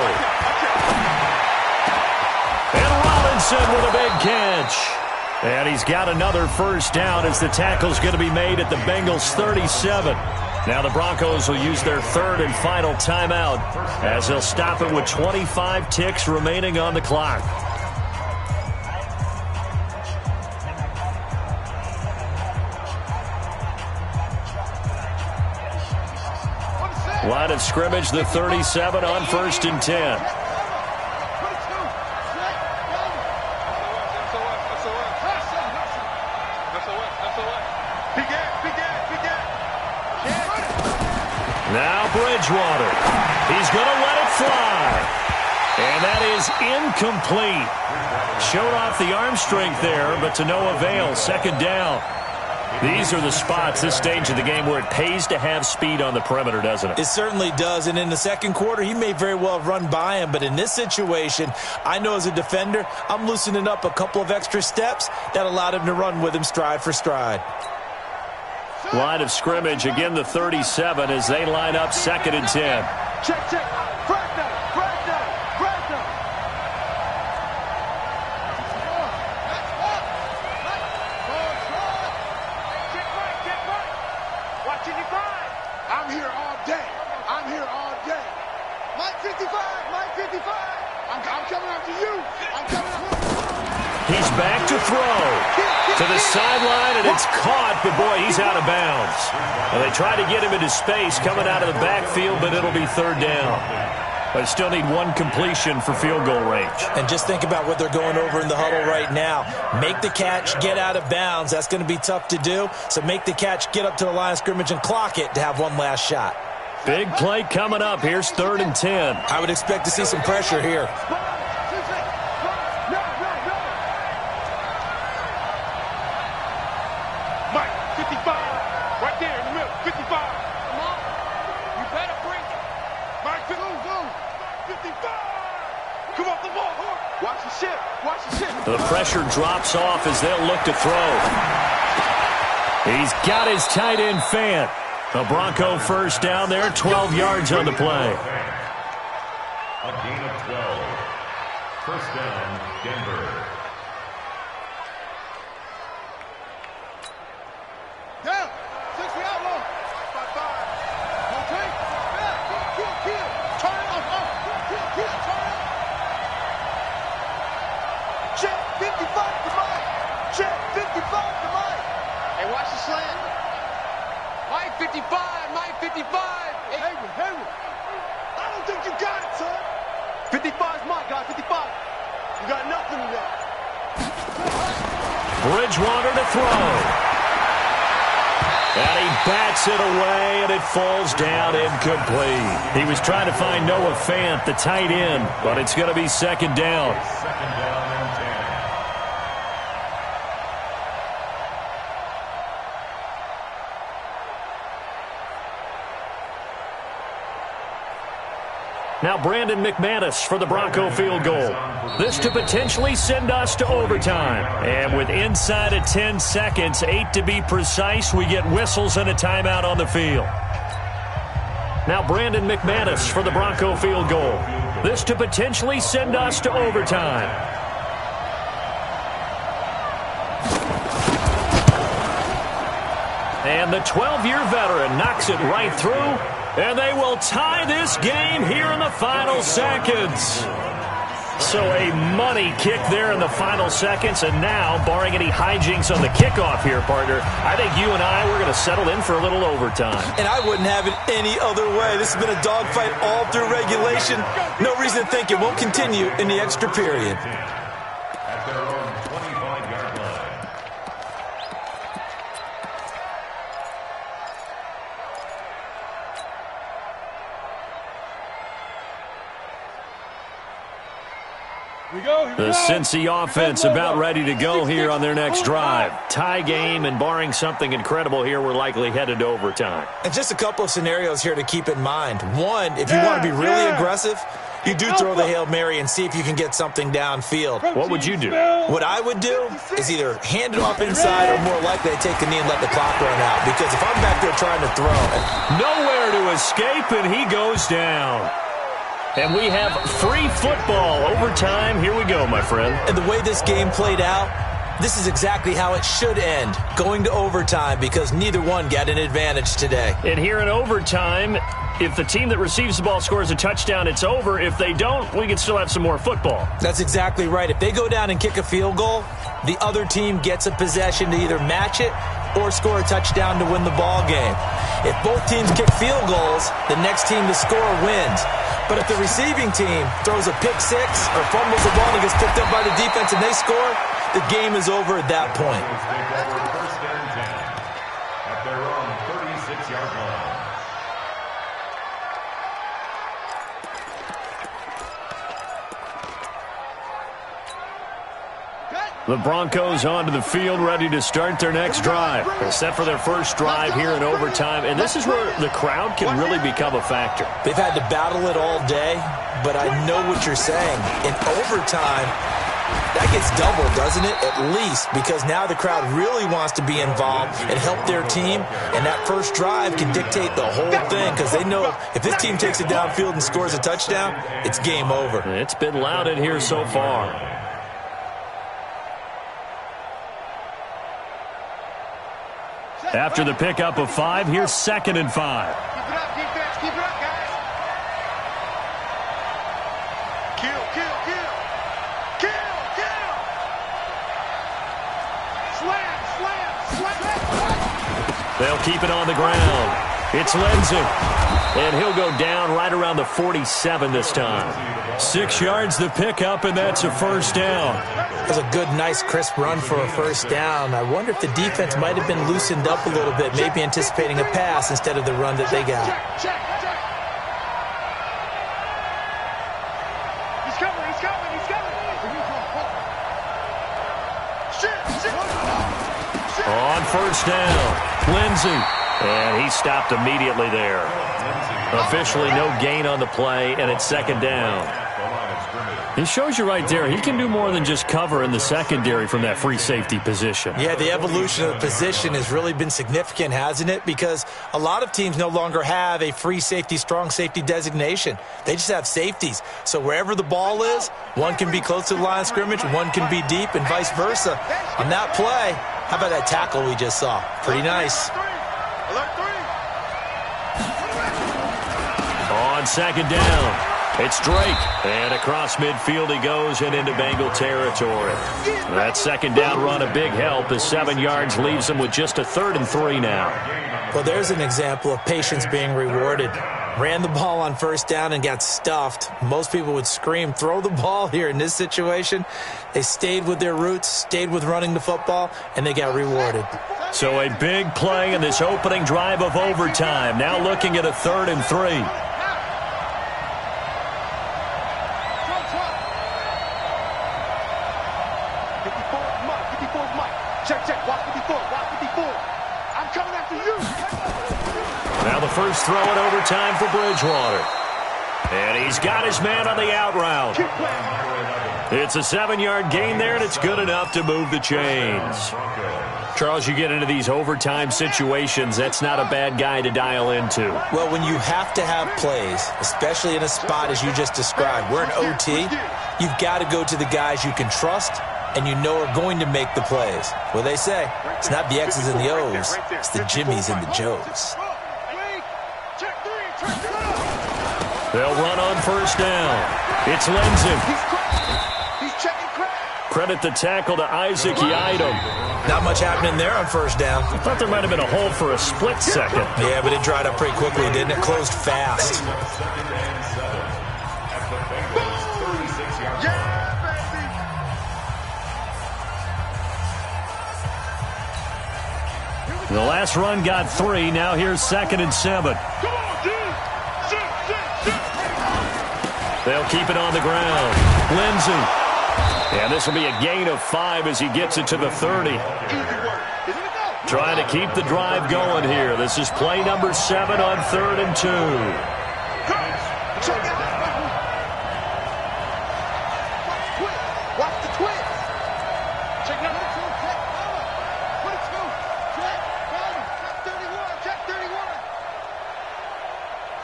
Speaker 1: And Robinson with a big catch. And he's got another first down as the tackle's going to be made at the Bengals' 37. Now the Broncos will use their 3rd and final timeout as they'll stop it with 25 ticks remaining on the clock. Line of scrimmage, the 37 on 1st and 10. Now Bridgewater. He's going to let it fly. And that is incomplete. Showed off the arm strength there, but to no avail. 2nd down. These are the spots, this stage of the game, where it pays to have speed on the perimeter, doesn't it?
Speaker 4: It certainly does, and in the second quarter, he may very well have run by him, but in this situation, I know as a defender, I'm loosening up a couple of extra steps that allowed him to run with him stride for stride.
Speaker 1: Line of scrimmage, again the 37 as they line up 2nd and 10.
Speaker 3: Check, check. Frag down, frag down, frag down. Check right. Watching your grind. I'm here all day. I'm here all day. Mike 55, Mike 55. I'm coming after you. I'm coming after you.
Speaker 1: He's back to throw. To the sideline, and it's caught, but boy, he's out of bounds. And they try to get him into space coming out of the backfield, but it'll be 3rd down. But still need 1 completion for field goal range.
Speaker 4: And just think about what they're going over in the huddle right now. Make the catch, get out of bounds. That's going to be tough to do. So make the catch, get up to the line of scrimmage, and clock it to have 1 last shot.
Speaker 1: Big play coming up. Here's 3rd and 10.
Speaker 4: I would expect to see some pressure here.
Speaker 3: Mike 55. Right there in the middle. 55. Come on. You better bring it. Mike 55. Come off the ball. Watch the ship. Watch the ship.
Speaker 1: The pressure drops off as they'll look to throw. He's got his tight end Fant. A Bronco 1st down there, 12 yards on the play.
Speaker 2: A gain of 12. 1st down, Denver.
Speaker 3: Down. 60 outlaw. 5-5. Okay. Kill. Turn it off. Kill. Turn it off. Check 55 to Mike. Check 55 to Mike. Hey, watch the slant. Mike 55. Mike 55. Hey, Hayward. I don't think you got it, son. 55 is Mike, guy. 55. You got nothing in there.
Speaker 1: Bridgewater to throw. And he bats it away, and it falls down incomplete. He was trying to find Noah Fant, the tight end, but it's going to be 2nd down.
Speaker 2: 2nd down and 10.
Speaker 1: Now Brandon McManus for the Bronco field goal. This to potentially send us to overtime. And with inside of 10 seconds, 8 to be precise, we get whistles and a timeout on the field. Now Brandon McManus for the Bronco field goal. This to potentially send us to overtime. And the 12-year veteran knocks it right through. And they will tie this game here in the final seconds. So a money kick there in the final seconds. And now, barring any hijinks on the kickoff here, partner, I think you and I, we're going to settle in for a little overtime.
Speaker 4: And I wouldn't have it any other way. This has been a dogfight all through regulation. No reason to think it won't continue in the extra period.
Speaker 2: At their own 25-yard line.
Speaker 1: The Cincy offense about ready to go here on their next drive. Tie game, and barring something incredible here, we're likely headed to overtime.
Speaker 4: And just a couple of scenarios here to keep in mind. One, if you want to be really aggressive, you do throw the Hail Mary and see if you can get something downfield.
Speaker 1: What would you do?
Speaker 4: What I would do is either hand it off inside or more likely I take a knee and let the clock run out. Because if I'm back there trying to throw.
Speaker 1: Nowhere to escape, and he goes down. And we have free football overtime. Here we go, my friend.
Speaker 4: And the way this game played out, this is exactly how it should end, going to overtime, because neither one got an advantage today.
Speaker 1: And here in overtime, if the team that receives the ball scores a touchdown, it's over. If they don't, we can still have some more football.
Speaker 4: That's exactly right. If they go down and kick a field goal, the other team gets a possession to either match it or score a touchdown to win the ball game. If both teams kick field goals, the next team to score wins. But if the receiving team throws a pick six or fumbles the ball and gets picked up by the defense and they score, the game is over at that point.
Speaker 2: First and 10 at their own 36-yard line.
Speaker 1: The Broncos onto the field, ready to start their next drive. They're set for their first drive here in overtime, and this is where the crowd can really become a factor.
Speaker 4: They've had to battle it all day, but I know what you're saying. In overtime, that gets doubled, doesn't it? At least, because now the crowd really wants to be involved and help their team, and that first drive can dictate the whole thing because they know if this team takes it downfield and scores a touchdown, it's game over.
Speaker 1: It's been loud in here so far. After the pickup of 5, here's 2nd and 5.
Speaker 3: Keep it up, defense. Keep it up, guys. Kill, kill, kill. Kill, kill. Slam, slam, slam.
Speaker 1: They'll keep it on the ground. It's Lindsay. And he'll go down right around the 47 this time. 6 yards the pickup, and that's a first down.
Speaker 4: That was a good, nice, crisp run for a first down. I wonder if the defense might have been loosened up a little bit, maybe anticipating a pass instead of the run that they got.
Speaker 3: Check, check. He's coming, he's coming, he's coming. Shit.
Speaker 1: On first down, Lindsay. And he stopped immediately there. Officially no gain on the play, and it's 2nd down. He shows you right there, he can do more than just cover in the secondary from that free safety position.
Speaker 4: Yeah, the evolution of the position has really been significant, hasn't it? Because a lot of teams no longer have a free safety, strong safety designation. They just have safeties. So wherever the ball is, one can be close to the line of scrimmage, one can be deep, and vice versa. On that play, how about that tackle we just saw? Pretty nice.
Speaker 1: On 2nd down, it's Drake. And across midfield he goes and into Bengal territory. That 2nd down run a big help as 7 yards leaves him with just a 3rd and 3 now.
Speaker 4: Well, there's an example of patience being rewarded. Ran the ball on first down and got stuffed. Most people would scream, throw the ball here. In this situation, they stayed with their roots, stayed with running the football, and they got rewarded.
Speaker 1: So a big play in this opening drive of overtime. Now looking at a 3rd and 3. Now the first throw in overtime for Bridgewater. And he's got his man on the out route. It's a 7-yard gain there, and it's good enough to move the chains. Charles, you get into these overtime situations, that's not a bad guy to dial into.
Speaker 4: Well, when you have to have plays, especially in a spot as you just described, we're in OT, you've got to go to the guys you can trust and you know are going to make the plays. Well, they say, it's not the X's and the O's, it's the Jimmies and the Joes.
Speaker 1: They'll run on first down. It's Lindsay. Credit the tackle to Isaac getyaw8tup.
Speaker 4: Not much happening there on first down.
Speaker 1: I thought there might have been a hole for a split second.
Speaker 4: Yeah, but it dried up pretty quickly, didn't it? Closed fast.
Speaker 1: The last run got 3. Now here's 2nd and 7. They'll keep it on the ground. Lindsay. And this will be a gain of 5 as he gets it to the 30. Trying to keep the drive going here. This is play number 7 on 3rd and 2.
Speaker 3: Watch the twist. Check number 2. Check cover. 22. Check cover. Check 31. Check 31.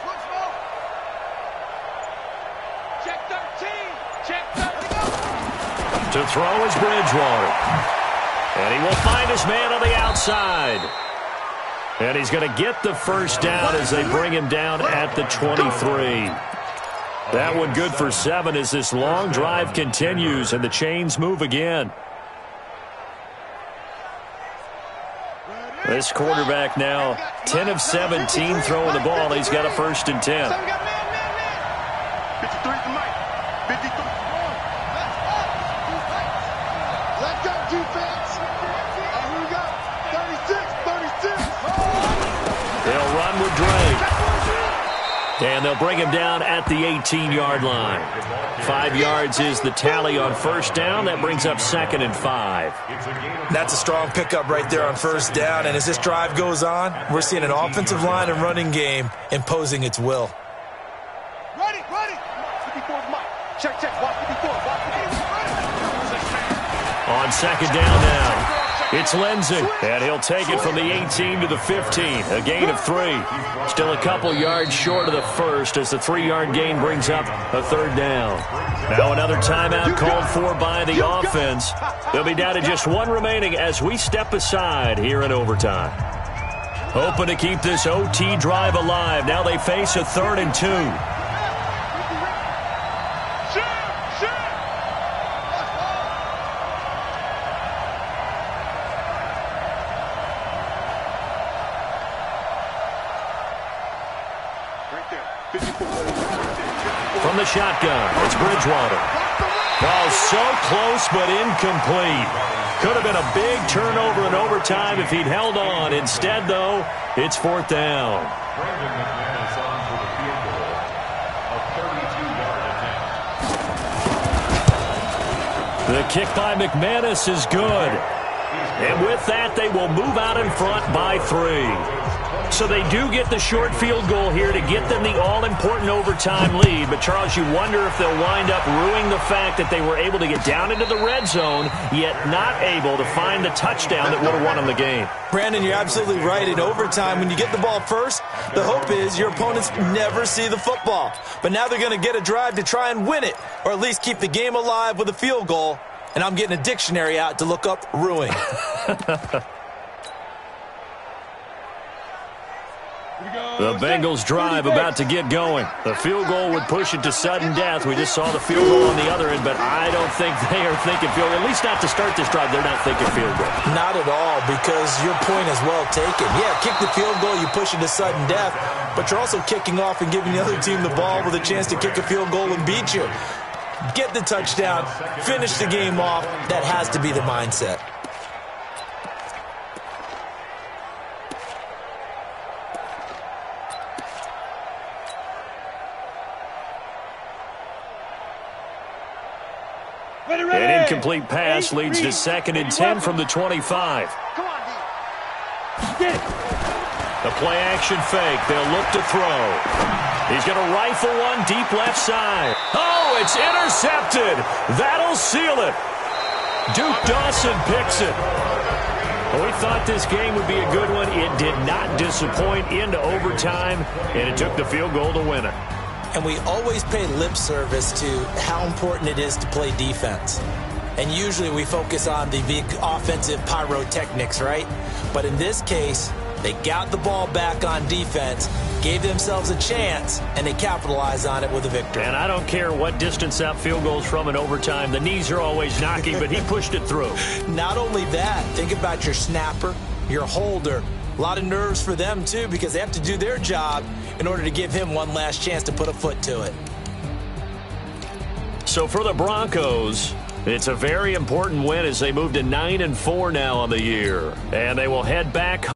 Speaker 3: Switch mode. Check 13. Check 13.
Speaker 1: To throw is Bridgewater. And he will find his man on the outside. And he's going to get the first down as they bring him down at the 23. That one good for 7 as this long drive continues and the chains move again. This quarterback now 10 of 17 throwing the ball. He's got a 1st and 10.
Speaker 3: 53 to Mike. 53. Let go, defense. Here we go. 36.
Speaker 1: They'll run with Drake. And they'll bring him down at the 18-yard line. 5 yards is the tally on first down. That brings up 2nd and 5.
Speaker 4: That's a strong pickup right there on first down. And as this drive goes on, we're seeing an offensive line and running game imposing its will.
Speaker 3: Ready. 54's Mike. Check. Watch 54.
Speaker 1: On 2nd down now. It's Lindsay, and he'll take it from the 18 to the 15, a gain of 3. Still a couple yards short of the first as the 3-yard gain brings up a 3rd down. Now another timeout called for by the offense. They'll be down to just 1 remaining as we step aside here in overtime. Hoping to keep this OT drive alive. Now they face a 3rd and 2. From the shotgun, it's Bridgewater. Ball so close but incomplete. Could have been a big turnover in overtime if he'd held on. Instead, though, it's 4th down.
Speaker 2: Brandon McManus on for the field goal. A 32-yard attempt.
Speaker 1: The kick by McManus is good. And with that, they will move out in front by 3. So they do get the short field goal here to get them the all-important overtime lead. But, Charles, you wonder if they'll wind up ruining the fact that they were able to get down into the red zone, yet not able to find the touchdown that would have won them the game.
Speaker 4: Brandon, you're absolutely right. In overtime, when you get the ball first, the hope is your opponents never see the football. But now they're going to get a drive to try and win it, or at least keep the game alive with a field goal. And I'm getting a dictionary out to look up ruin.
Speaker 1: The Bengals drive about to get going. The field goal would push it to sudden death. We just saw the field goal on the other end, but I don't think they are thinking field goal. At least not to start this drive. They're not thinking field goal.
Speaker 4: Not at all, because your point is well taken. Yeah, kick the field goal, you push it to sudden death, but you're also kicking off and giving the other team the ball with a chance to kick a field goal and beat you. Get the touchdown, finish the game off. That has to be the mindset.
Speaker 1: An incomplete pass leads to 2nd and 10 from the 25.
Speaker 3: Come on, D. Get it.
Speaker 1: The play action fake. They'll look to throw. He's going to rifle one deep left side. Oh, it's intercepted. That'll seal it. Duke Dawson picks it. Well, we thought this game would be a good one. It did not disappoint into overtime, and it took the field goal to win it.
Speaker 4: And we always pay lip service to how important it is to play defense. And usually we focus on the big offensive pyrotechnics, right? But in this case, they got the ball back on defense, gave themselves a chance, and they capitalized on it with a victory.
Speaker 1: And I don't care what distance that field goes from in overtime. The knees are always knocking, but he pushed it through.
Speaker 4: Not only that, think about your snapper, your holder. A lot of nerves for them, too, because they have to do their job in order to give him one last chance to put a foot to it.
Speaker 1: So for the Broncos, it's a very important win as they move to 9-4 now on the year. And they will head back